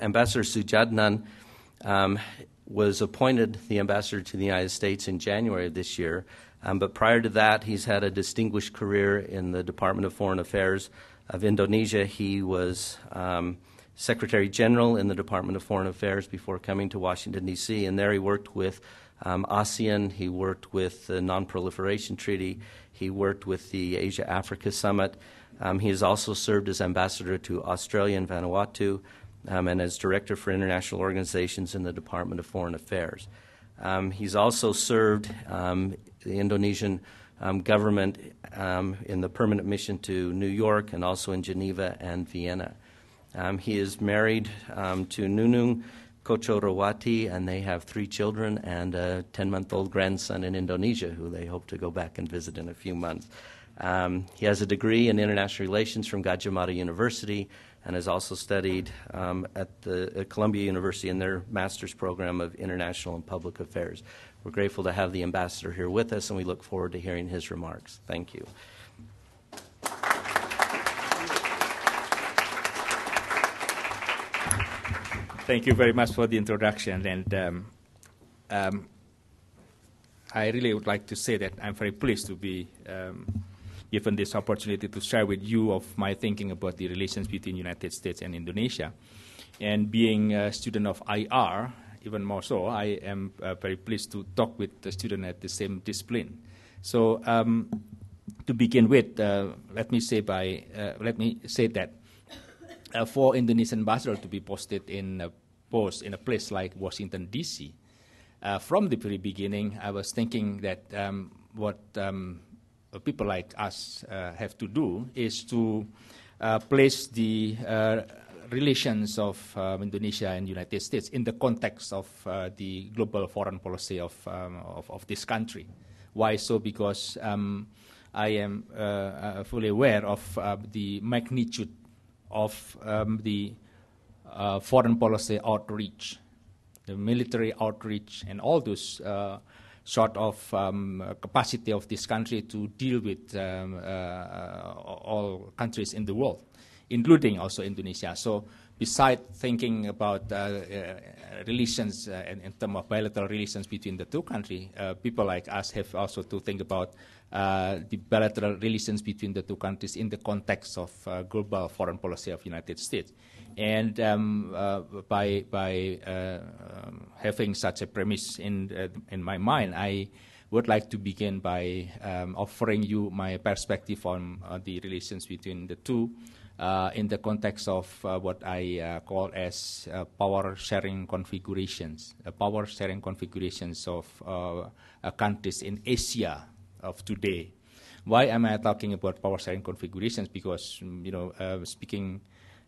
Ambassador Sudjadnan was appointed the ambassador to the United States in January of this year. But prior to that, he's had a distinguished career in the Department of Foreign Affairs of Indonesia. He was Secretary General in the Department of Foreign Affairs before coming to Washington, D.C., and there he worked with ASEAN, he worked with the Non-Proliferation Treaty, he worked with the Asia-Africa Summit. He has also served as ambassador to Australia and Vanuatu, and as Director for International Organizations in the Department of Foreign Affairs. He's also served the Indonesian government in the permanent mission to New York and also in Geneva and Vienna. He is married to Nunung Kocorawati, and they have 3 children and a 10-month-old grandson in Indonesia who they hope to go back and visit in a few months. He has a degree in international relations from Gadjah Mada University and has also studied at Columbia University in their master's program of international and public affairs. We're grateful to have the ambassador here with us, and we look forward to hearing his remarks. Thank you. Thank you very much for the introduction, and I really would like to say that I'm very pleased to be given this opportunity to share with you of my thinking about the relations between United States and Indonesia. And being a student of IR, even more so, I am very pleased to talk with the student at the same discipline. So to begin with, let me say that for Indonesian ambassador to be posted in a post in a place like Washington, D.C., from the very beginning, I was thinking that what people like us have to do is to place the relations of Indonesia and United States in the context of the global foreign policy of this country. Why so? Because I am fully aware of the magnitude of the foreign policy outreach, the military outreach, and all those sort of capacity of this country to deal with all countries in the world, including also Indonesia. So besides thinking about relations in terms of bilateral relations between the two countries, people like us have also to think about the bilateral relations between the two countries in the context of global foreign policy of United States. And by having such a premise in my mind, I would like to begin by offering you my perspective on the relations between the two in the context of what I call as power sharing configurations, of countries in Asia of today. Why am I talking about power sharing configurations? Because speaking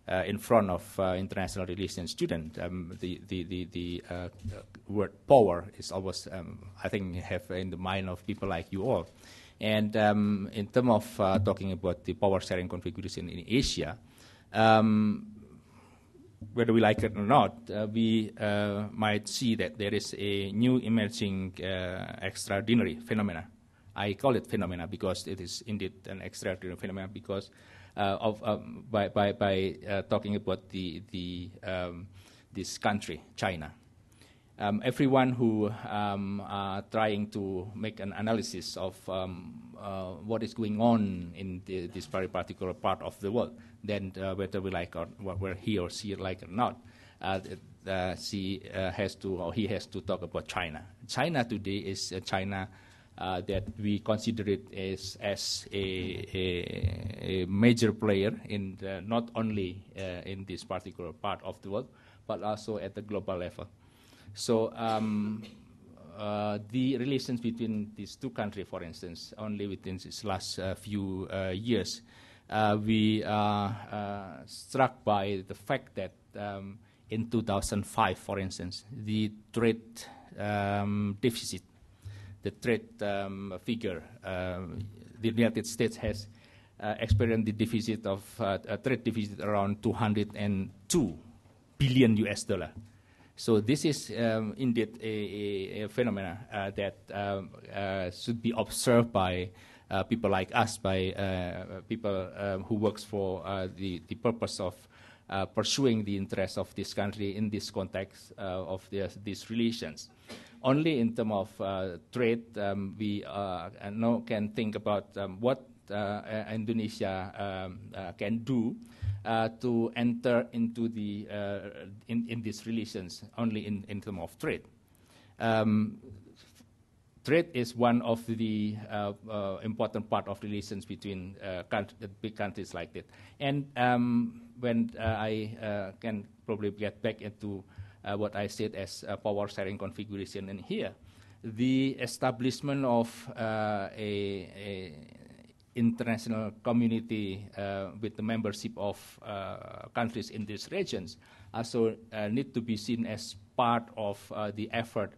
in front of international relations student, the word power is always, I think, have in the mind of people like you all. And in terms of talking about the power sharing configuration in Asia, whether we like it or not, we might see that there is a new emerging extraordinary phenomena. I call it phenomena because it is indeed an extraordinary phenomena because by talking about this country, China. Everyone who are trying to make an analysis of what is going on in this very particular part of the world, then whether we like or whether he or she like it or not, he has to talk about China. China today is a China that we consider it as a major player in not only in this particular part of the world, but also at the global level. So the relations between these two countries, for instance, only within these last few years, we are struck by the fact that in 2005, for instance, the trade deficit, the trade figure, the United States has experienced the deficit of a trade deficit around 202 billion US dollar. So this is indeed a phenomena that should be observed by people like us, by people who works for the purpose of pursuing the interests of this country in this context of these relations. Only in terms of trade, we now can think about what Indonesia can do to enter into the in these relations only in terms of trade. Trade is one of the important part of relations between big countries like that. And when I can probably get back into what I said as a power sharing configuration in here, the establishment of a international community with the membership of countries in these regions also need to be seen as part of the effort,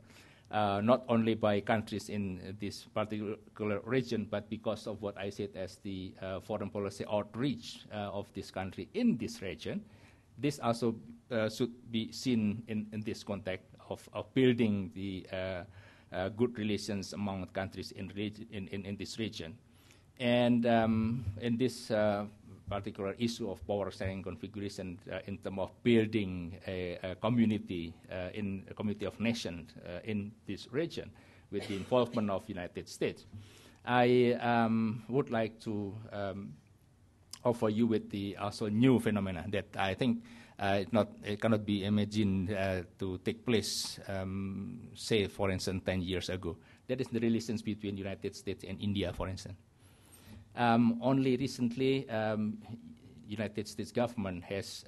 not only by countries in this particular region, but because of what I said as the foreign policy outreach of this country in this region. This also should be seen in this context of building the good relations among countries in this region. And in this particular issue of power sharing configuration in terms of building a community, in a community of nations in this region with the involvement of United States, I would like to offer you with the also new phenomena that I think it cannot be imagined to take place, say, for instance, 10 years ago. That is the relations between United States and India, for instance. Only recently, United States government has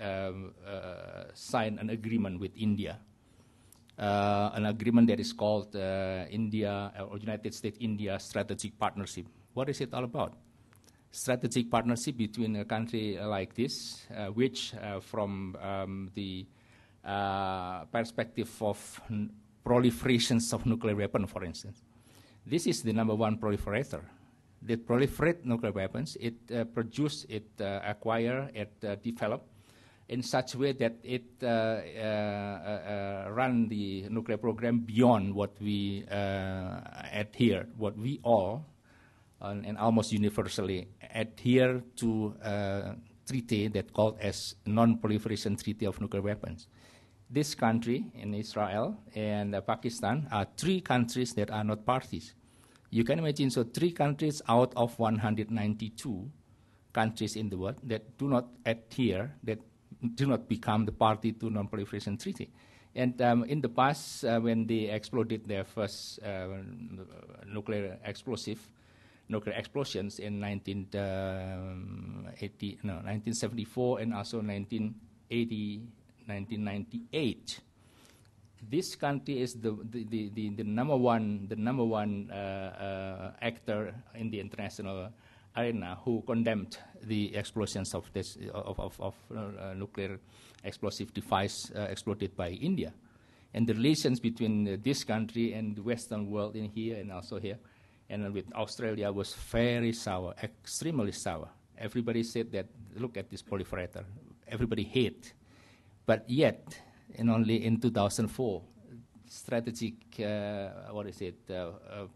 signed an agreement with India, an agreement that is called India or United States-India Strategic Partnership. What is it all about? Strategic partnership between a country like this, which from the perspective of proliferations of nuclear weapons, for instance, this is the number one proliferator. That proliferate nuclear weapons, it produce, it acquire, it develop in such a way that it run the nuclear program beyond what we adhere, what we all, and almost universally adhere to a treaty that called as Non-Proliferation Treaty of Nuclear Weapons. This country, and Israel and Pakistan, are three countries that are not parties. You can imagine, so 3 countries out of 192 countries in the world that do not adhere, that do not become the party to Non-Proliferation Treaty. And in the past, when they exploded their first nuclear explosions in 1974 and also 1998, this country is the number one actor in the international arena who condemned the explosions of this nuclear explosive device exploded by India, and the relations between this country and the Western world in here and also here, and with Australia was very sour, extremely sour. Everybody said that look at this proliferator. Everybody hate, but yet. And only in 2004, strategic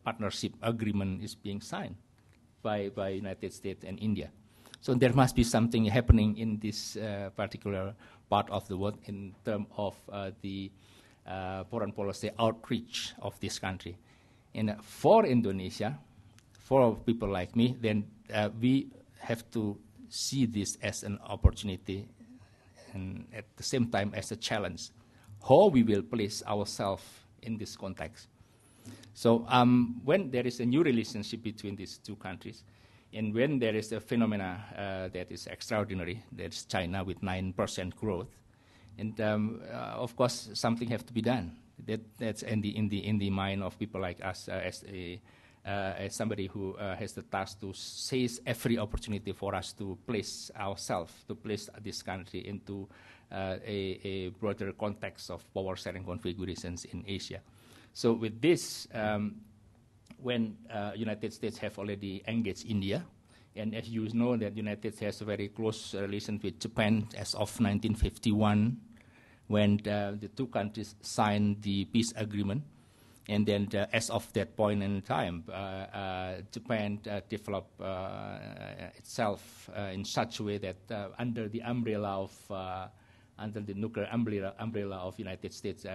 partnership agreement is being signed by United States and India. So there must be something happening in this particular part of the world in terms of the foreign policy outreach of this country. And for Indonesia, for people like me, then we have to see this as an opportunity and at the same time as a challenge, how we will place ourselves in this context. So when there is a new relationship between these two countries, and when there is a phenomena that is extraordinary, that's China with 9% growth, and of course something has to be done. That's in the mind of people like us as somebody who has the task to seize every opportunity for us to place ourselves, to place this country into a broader context of power sharing configurations in Asia. So with this, when United States have already engaged India, and as you know that United States has a very close relation with Japan as of 1951, when the two countries signed the peace agreement. And then as of that point in time, Japan developed itself in such a way that under the umbrella of under the nuclear umbrella of United States.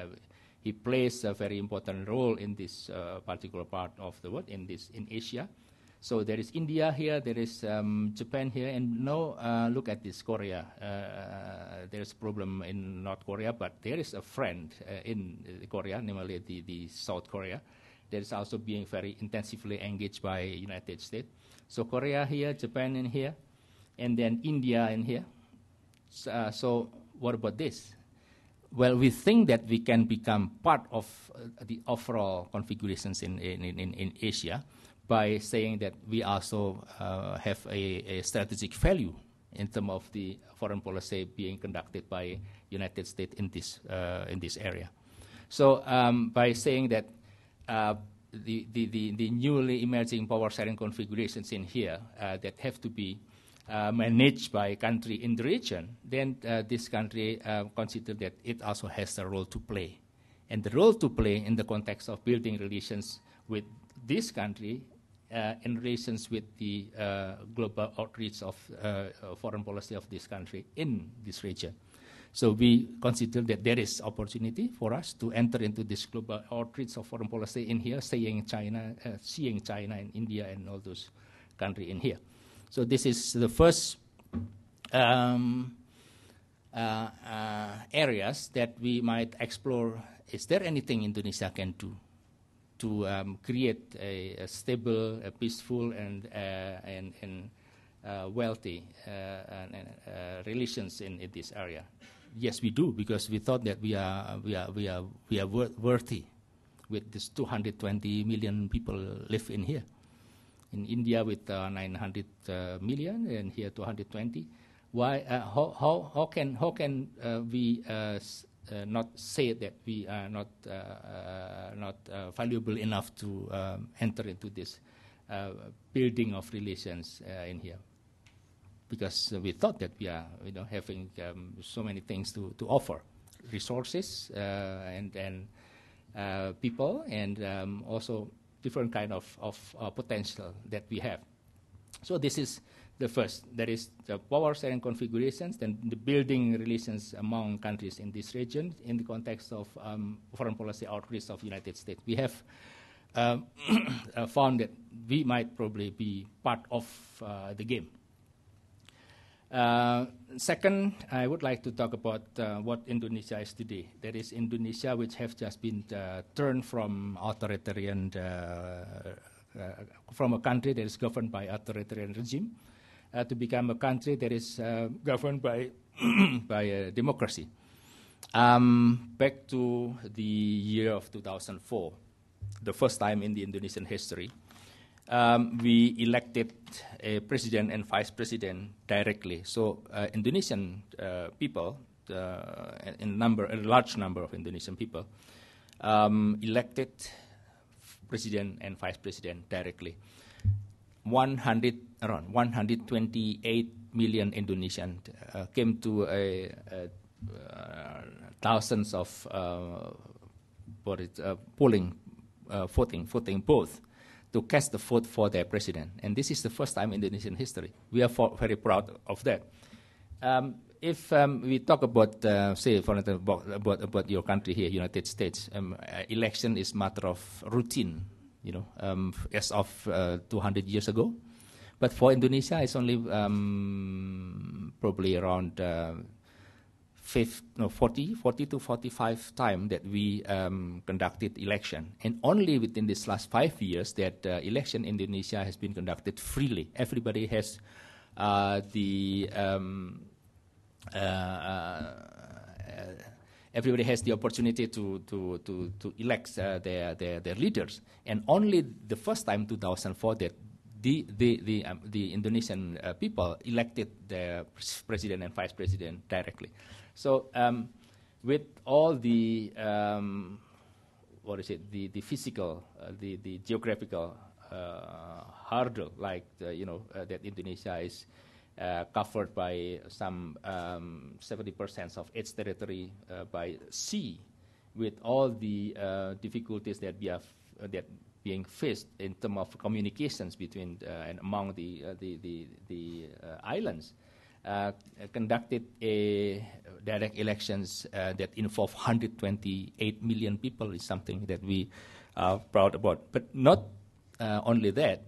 He plays a very important role in this particular part of the world, in Asia. So there is India here, there is Japan here, and now look at this Korea. There is a problem in North Korea, but there is a friend in Korea, namely the South Korea, that is also being very intensively engaged by United States. So Korea here, Japan in here, and then India in here. So what about this? Well, we think that we can become part of the overall configurations in Asia by saying that we also have a strategic value in terms of the foreign policy being conducted by United States in this area. So by saying that the newly emerging power sharing configurations in here that have to be managed by a country in the region, then this country consider that it also has a role to play. And the role to play in the context of building relations with this country in relations with the global outreach of foreign policy of this country in this region. So we consider that there is opportunity for us to enter into this global outreach of foreign policy in here, seeing China and India and all those countries in here. So this is the first areas that we might explore. Is there anything Indonesia can do to create a stable, peaceful, and wealthy relations in this area? Yes, we do, because we thought that we are worthy. With this 220 million people live in here. In India with 900 million, and here 220. Why? How can we not say that we are not valuable enough to enter into this building of relations in here? Because we thought that we are, having so many things to offer, resources and people, and also different kind of potential that we have. So this is the first. That is the power sharing configurations, then the building relations among countries in this region in the context of foreign policy outreach of United States. We have found that we might probably be part of the game. Second, I would like to talk about what Indonesia is today. That is Indonesia, which have just been turned from authoritarian, from a country that is governed by authoritarian regime to become a country that is governed by by democracy. Back to the year of 2004, the first time in the Indonesian history, we elected a president and vice president directly. So Indonesian people, a large number of Indonesian people, elected president and vice president directly. Around 128 million Indonesians came to thousands of voting both to cast the vote for their president. And this is the first time in Indonesian history. We are very proud of that. If we talk about, say, for example, about your country here, United States, election is matter of routine, as of 200 years ago. But for Indonesia, it's only probably around 40 to 45 times that we conducted election. And only within this last 5 years that election in Indonesia has been conducted freely. Everybody has everybody has the opportunity to elect their leaders. And only the first time, 2004, that the Indonesian people elected their president and vice president directly. So with all the the physical, the geographical hurdle, like that Indonesia is covered by some 70% of its territory by sea, with all the difficulties that we have being faced in terms of communications between and among the islands. conducted a direct elections that involve 128 million people is something that we are proud about. But not only that,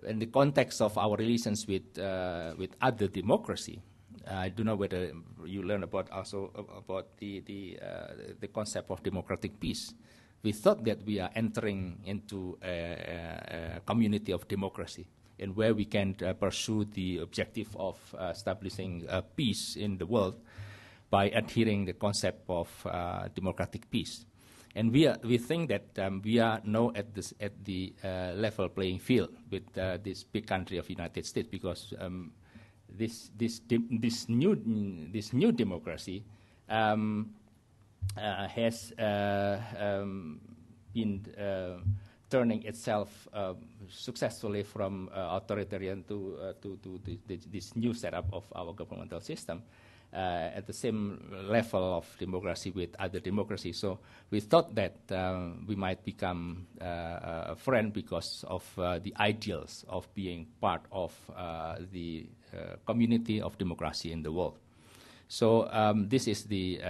in the context of our relations with other democracy, I don't know whether you learn about the concept of democratic peace. We thought that we are entering into a community of democracy, and where we can pursue the objective of establishing peace in the world by adhering the concept of democratic peace. And we think that we are now at the level playing field with this big country of United States, because this new democracy has been turning itself successfully from authoritarian to this new setup of our governmental system at the same level of democracy with other democracies. So we thought that we might become a friend because of the ideals of being part of the community of democracy in the world. So this is the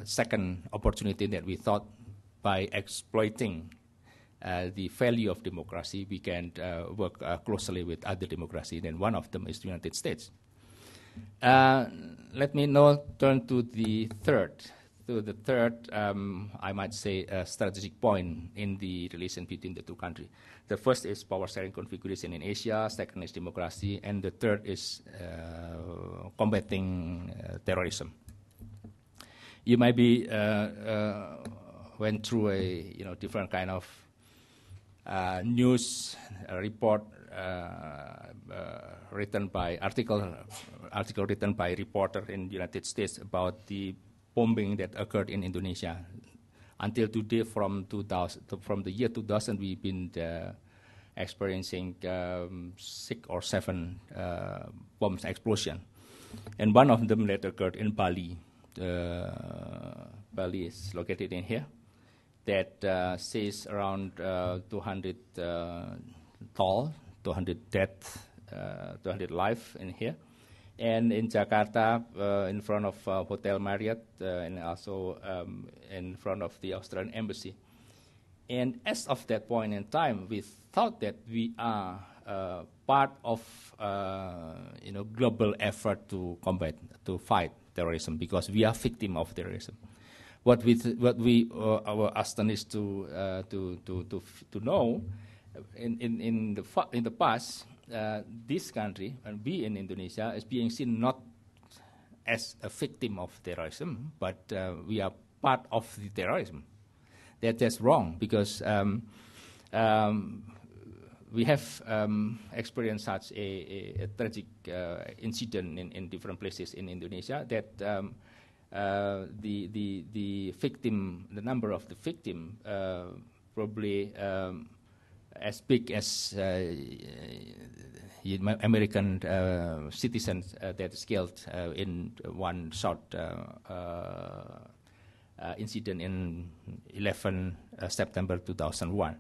second opportunity that we thought, by exploiting the value of democracy, we can work closely with other democracies, and one of them is the United States. Let me now turn to the third. I might say, strategic point in the relation between the two countries. The first is power sharing configuration in Asia, second is democracy, and the third is combating terrorism. You might be went through a different kind of news report written by article written by a reporter in the United States about the bombing that occurred in Indonesia. Until today, from the year 2000, we've been experiencing 6 or 7 bombs explosion, and one of them that occurred in Bali. Bali is located in here. That says around 200 tall, 200 dead, 200 life in here. And in Jakarta, in front of Hotel Marriott, and also in front of the Australian Embassy. And as of that point in time, we thought that we are part of global effort to fight terrorism, because we are victim of terrorism. What we were astonished to know in the past, this country, and we in Indonesia, is being seen not as a victim of terrorism, but we are part of the terrorism. That's wrong, because we have experienced such a tragic incident in different places in Indonesia, that the victim, the number of the victim, probably as big as American citizens that is killed in one short incident in 11 September 2001.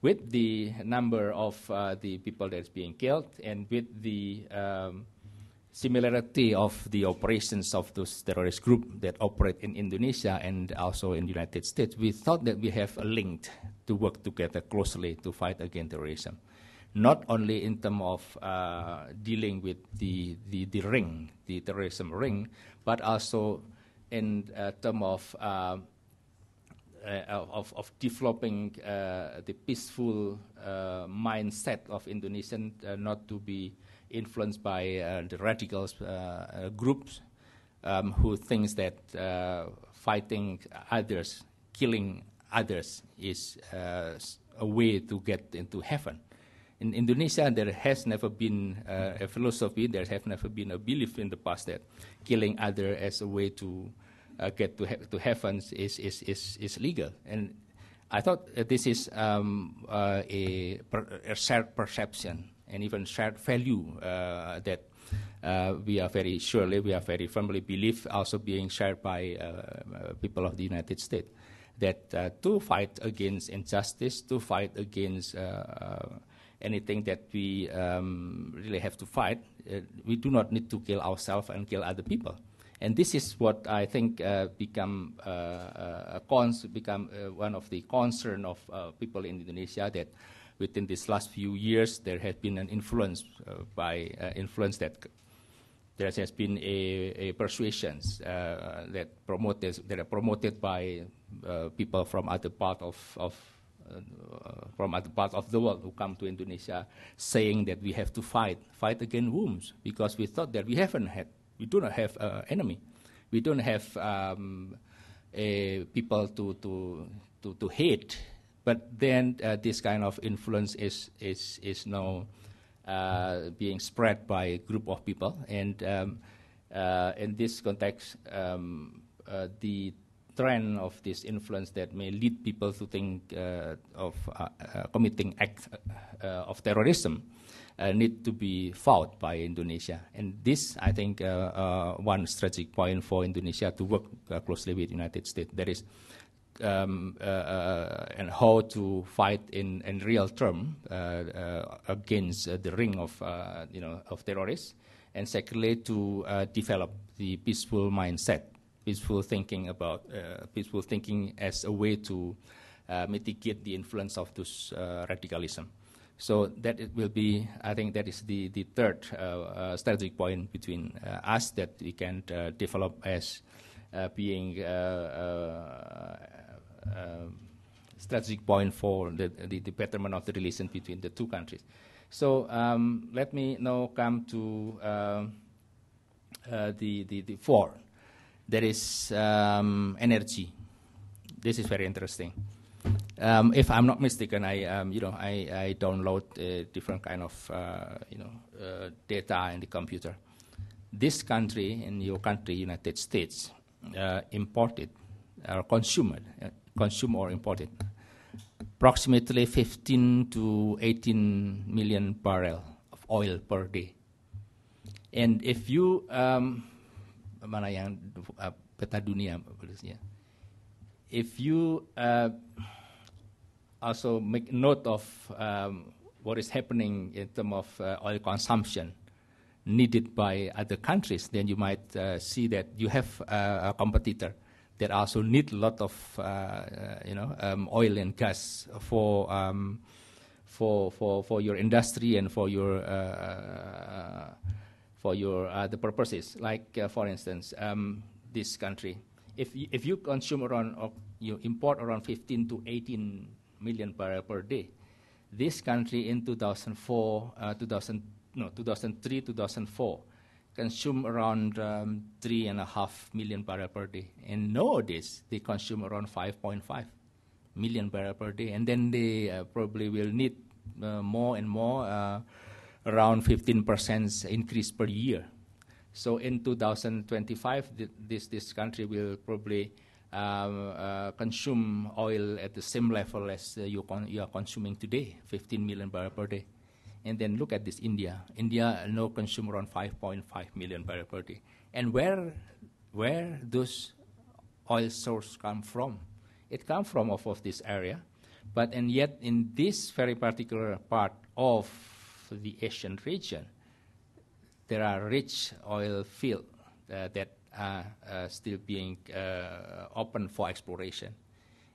With the number of the people that's being killed, and with the similarity of the operations of those terrorist groups that operate in Indonesia and also in the United States, we thought that we have a link to work together closely to fight against terrorism. Not only in terms of dealing with the ring, the terrorism ring, but also in terms of developing the peaceful mindset of Indonesians, not to be influenced by the radicals groups who thinks that fighting others, killing others is a way to get into heaven. In Indonesia, there has never been a philosophy, there has never been a belief in the past that killing others as a way to get to heaven is legal. And I thought this is a shared perception and even shared value that we are very firmly believe, also being shared by people of the United States, that to fight against injustice, to fight against anything that we really have to fight, we do not need to kill ourselves and kill other people. And this is what I think become one of the concern of people in Indonesia, that within these last few years there has been an influence that there has been a persuasions that are promoted by people from other part of the world who come to Indonesia, saying that we have to fight against wombs, because we thought that we do not have enemy, we don't have people to hate. But then this kind of influence is now being spread by a group of people, and in this context, the trend of this influence that may lead people to think of committing acts of terrorism need to be fought by Indonesia. And this, I think, one strategic point for Indonesia to work closely with the United States. That is, and how to fight in real term against the ring of terrorists, and secondly to develop the peaceful mindset, peaceful thinking as a way to mitigate the influence of this radicalism. So that it will be, I think, that is the third strategic point between us that we can develop as being strategic point for the betterment of the relation between the two countries. So let me now come to the fourth. That is energy. This is very interesting. If I'm not mistaken, I download different kind of data in the computer. This country, in your country, United States, imported or consumed or imported approximately 15 to 18 million barrels of oil per day. And if you mana yang peta dunia, if you also make note of what is happening in terms of oil consumption needed by other countries, then you might see that you have a competitor that also need a lot of oil and gas for your industry and for your other purposes. Like for instance, this country, if you consume around, or you import around 15 to 18 million barrels per day, this country in 2003, 2004, consume around 3.5 million barrels per day. And nowadays, they consume around 5.5 million barrels per day. And then they probably will need more and more, around 15% increase per year. So in 2025, this country will probably consume oil at the same level as you are consuming today, 15 million barrels per day. And then look at this India. India now consume around 5.5 million barrels per day. And where those oil sources come from? It comes from off of this area. And yet in this very particular part of the Asian region, there are rich oil fields that are still being open for exploration.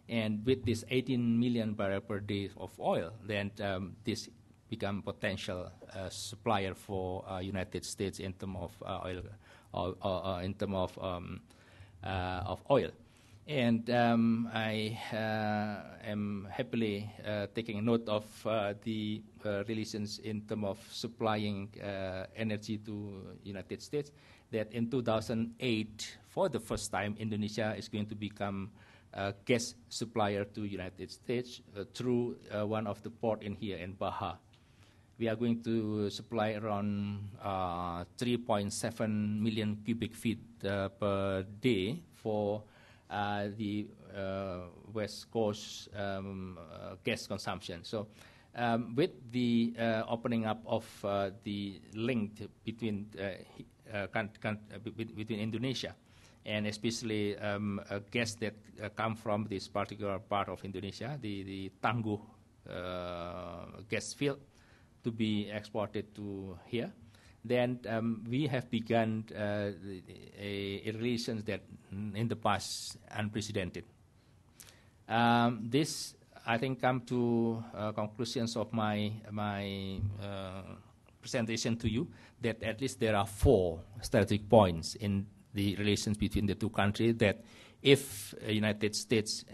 And with this 18 million barrels per day of oil, then this become potential supplier for United States in terms of oil, in terms of oil. And I am happily taking note of the relations in terms of supplying energy to United States, that in 2008, for the first time, Indonesia is going to become a gas supplier to United States through one of the port in here in Baha. We are going to supply around 3.7 million cubic feet per day for the West Coast gas consumption. So with the opening up of the link between between Indonesia, and especially a gas that come from this particular part of Indonesia, the Tangguh gas field, to be exported to here, then we have begun a relations that in the past unprecedented. This, I think, come to conclusions of my presentation to you, that at least there are 4 strategic points in the relations between the two countries that if the United States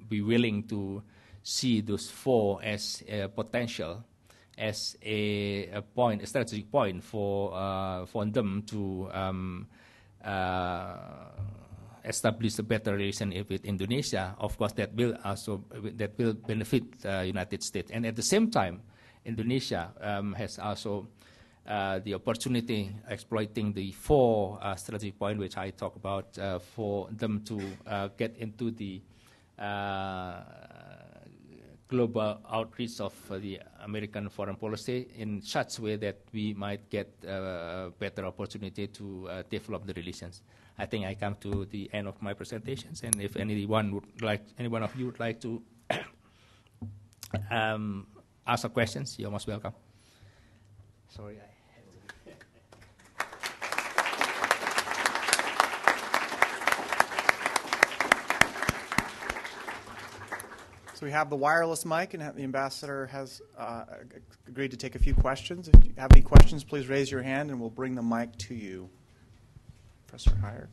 be willing to see those 4 as a potential, as a point, a strategic point for them to establish a better relation with Indonesia, of course that will benefit United States. And at the same time, Indonesia has also the opportunity exploiting the 4 strategic points which I talk about for them to get into the global outreach of the American foreign policy in such a way that we might get a better opportunity to develop the relations. I think I come to the end of my presentations, and if any one of you would like to ask a questions, you're most welcome. Sorry, So we have the wireless mic, and the ambassador has agreed to take a few questions. If you have any questions, please raise your hand, and we'll bring the mic to you. Professor Heyer.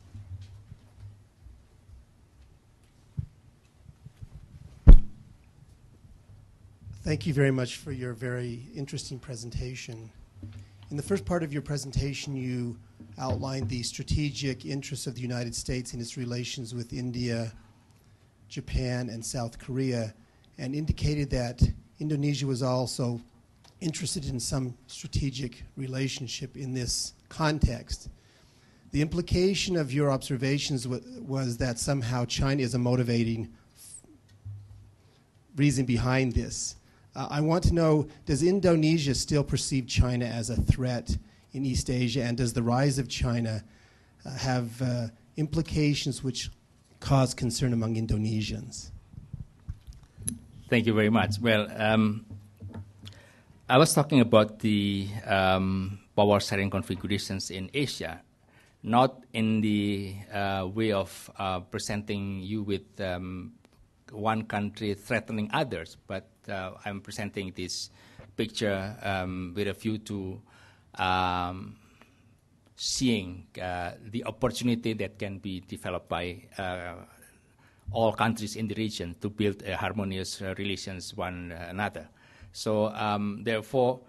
Thank you very much for your very interesting presentation. In the first part of your presentation, you outlined the strategic interests of the United States in its relations with India, Japan, and South Korea, and indicated that Indonesia was also interested in some strategic relationship in this context. The implication of your observations was that somehow China is a motivating reason behind this. I want to know, does Indonesia still perceive China as a threat in East Asia, and does the rise of China have implications which cause concern among Indonesians? Thank you very much. Well, I was talking about the power sharing configurations in Asia, not in the way of presenting you with one country threatening others, but I'm presenting this picture with a view to seeing the opportunity that can be developed by all countries in the region to build harmonious relations one another. So therefore,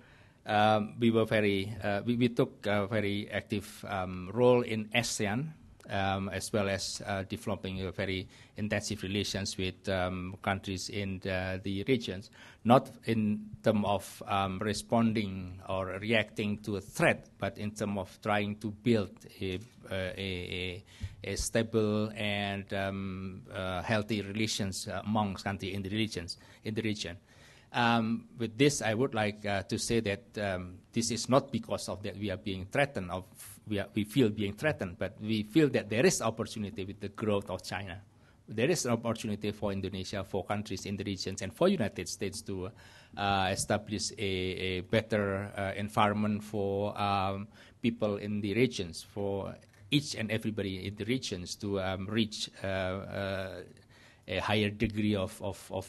we took a very active role in ASEAN, as well as developing a very intensive relations with countries in the regions, not in terms of responding or reacting to a threat, but in terms of trying to build a stable and healthy relations amongst countries in the region. With this, I would like to say that this is not because of that we are being threatened, we feel being threatened, but we feel that there is opportunity with the growth of China. There is an opportunity for Indonesia, for countries in the regions, and for United States to establish a better environment for people in the regions, for each and everybody in the regions to reach a higher degree of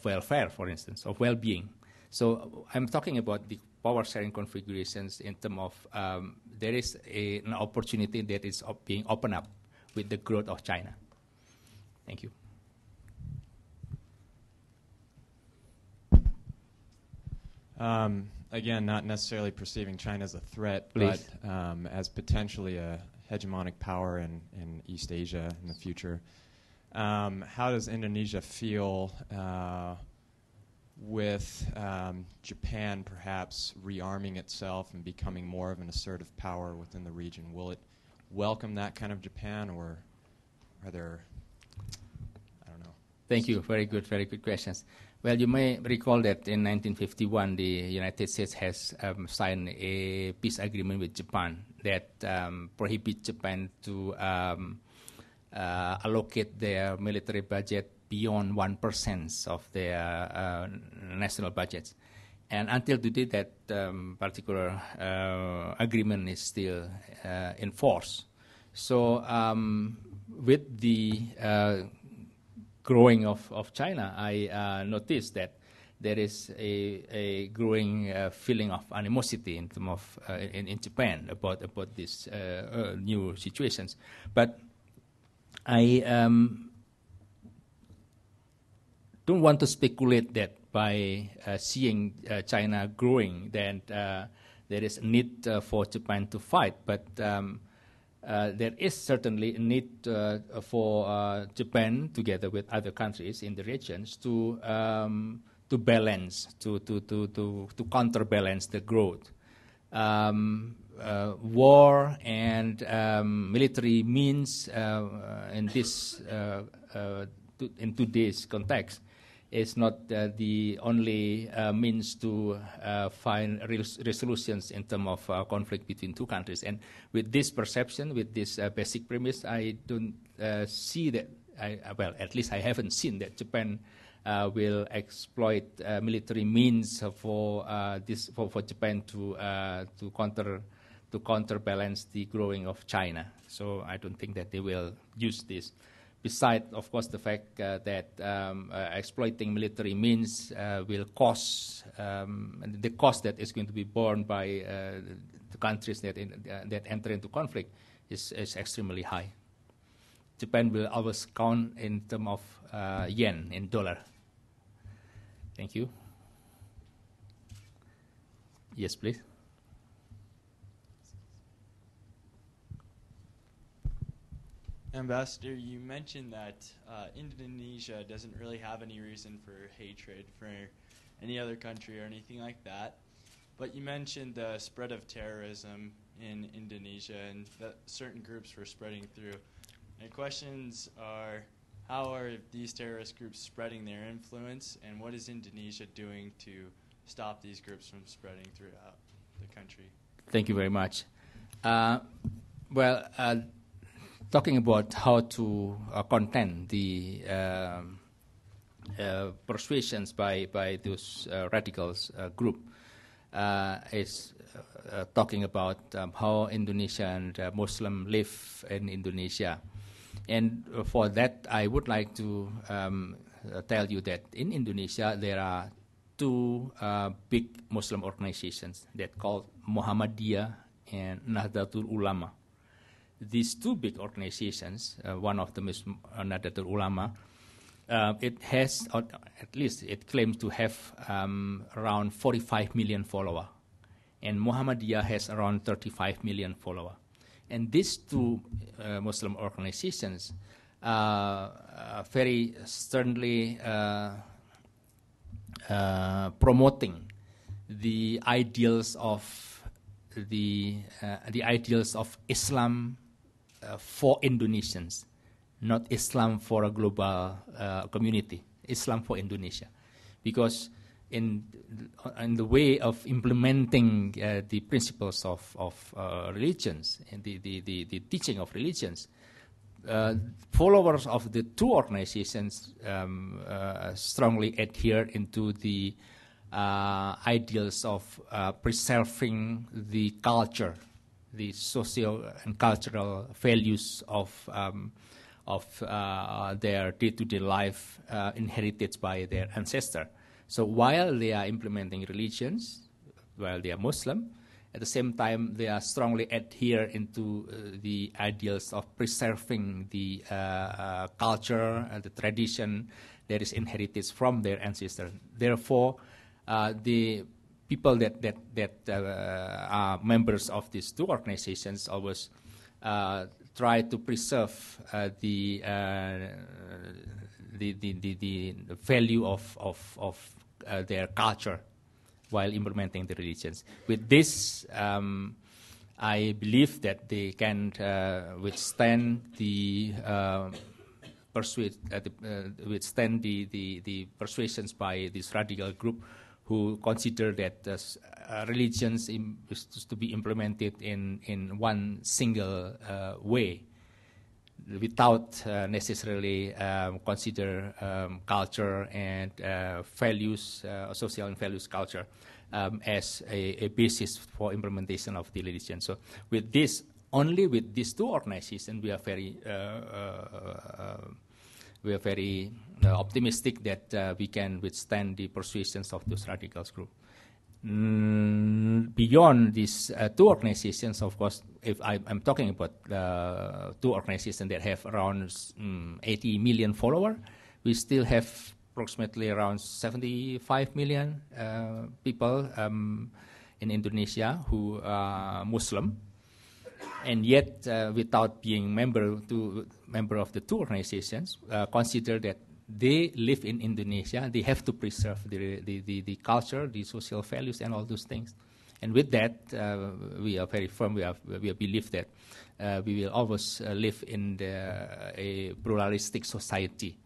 welfare, for instance, of well-being. So I'm talking about the power sharing configurations in terms of there is an opportunity that is being opened up with the growth of China. Thank you. Again, not necessarily perceiving China as a threat, Please. but as potentially a hegemonic power in East Asia in the future. How does Indonesia feel with Japan perhaps rearming itself and becoming more of an assertive power within the region? Will it welcome that kind of Japan, or are there, I don't know. Thank you. Very good questions. Well, you may recall that in 1951, the United States has signed a peace agreement with Japan that prohibits Japan to allocate their military budget beyond 1% of their national budgets. And until today, that particular agreement is still in force. So with the growing of China, I noticed that there is a growing feeling of animosity in terms of in Japan about these new situations. But I don't want to speculate that by seeing China growing, then there is a need for Japan to fight. But there is certainly a need for Japan, together with other countries in the regions, to balance, to counterbalance the growth. War and military means in today's context is not the only means to find resolutions in terms of conflict between two countries. And with this perception, with this basic premise, I don't see that, well, at least I haven't seen that Japan will exploit military means for Japan to counterbalance the growing of China. So I don't think that they will use this. Besides, of course, the fact that exploiting military means will cost, the cost that is going to be borne by the countries that enter into conflict is extremely high. Japan will always count in terms of yen, in dollar. Thank you. Yes, please. Ambassador, you mentioned that Indonesia doesn't really have any reason for hatred for any other country or anything like that. But you mentioned the spread of terrorism in Indonesia and that certain groups were spreading through. My questions are, how are these terrorist groups spreading their influence, and what is Indonesia doing to stop these groups from spreading throughout the country? Thank you very much. Talking about how to contain the persuasions by those radicals group is talking about how Indonesian Muslims live in Indonesia. And for that, I would like to tell you that in Indonesia there are two big Muslim organizations that called Muhammadiyah and Nahdlatul Ulama. These two big organizations, one of them is Nahdlatul Ulama, it has, or at least it claims to have around 45 million followers. And Muhammadiyah has around 35 million followers. And these two Muslim organizations very sternly promoting the ideals of Islam for Indonesians, not Islam for a global community, Islam for Indonesia. Because in the way of implementing the principles of religions and the teaching of religions, followers of the two organizations strongly adhere into the ideals of preserving the culture, the social and cultural values of their day-to-day life inherited by their ancestors. So while they are implementing religions, while they are Muslim, at the same time they are strongly adhere into the ideals of preserving the culture and the tradition that is inherited from their ancestors. Therefore, the people that are members of these two organizations always try to preserve the value of their culture while implementing the religions. With this, I believe that they can withstand the persuasions by this radical group who consider that religions is to be implemented in one single way, without necessarily consider culture and values, social and values culture. as a basis for implementation of the legislation. So with this, only with these two organizations, we are very optimistic that we can withstand the persuasions of those radicals group. Beyond these two organizations, of course, if I'm talking about two organizations that have around 80 million followers, we still have approximately around 75 million people in Indonesia who are Muslim, and yet without being member of the two organizations, consider that they live in Indonesia. They have to preserve the culture, the social values, and all those things. And with that, we are very firm. We believe that we will always live in a pluralistic society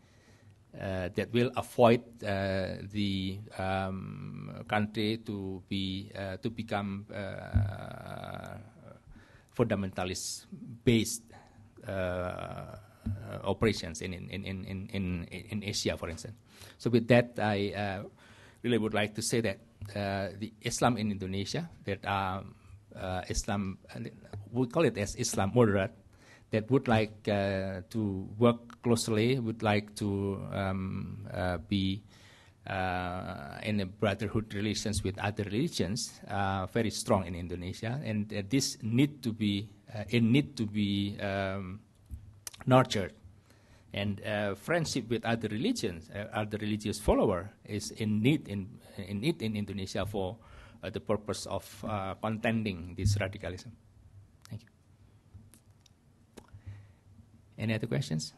that will avoid the country to become fundamentalist-based operations in Asia, for instance. So with that, I really would like to say that the Islam in Indonesia, that Islam, we call it as Islam moderate, that would like to work closely, would like to be in a brotherhood relations with other religions, very strong in Indonesia, and this need to be nurtured, and friendship with other religions, other religious follower is in need in Indonesia for the purpose of contending this radicalism. Thank you. Any other questions?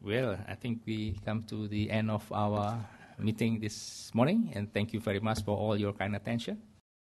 Well, I think we come to the end of our meeting this morning, and thank you very much for all your kind attention.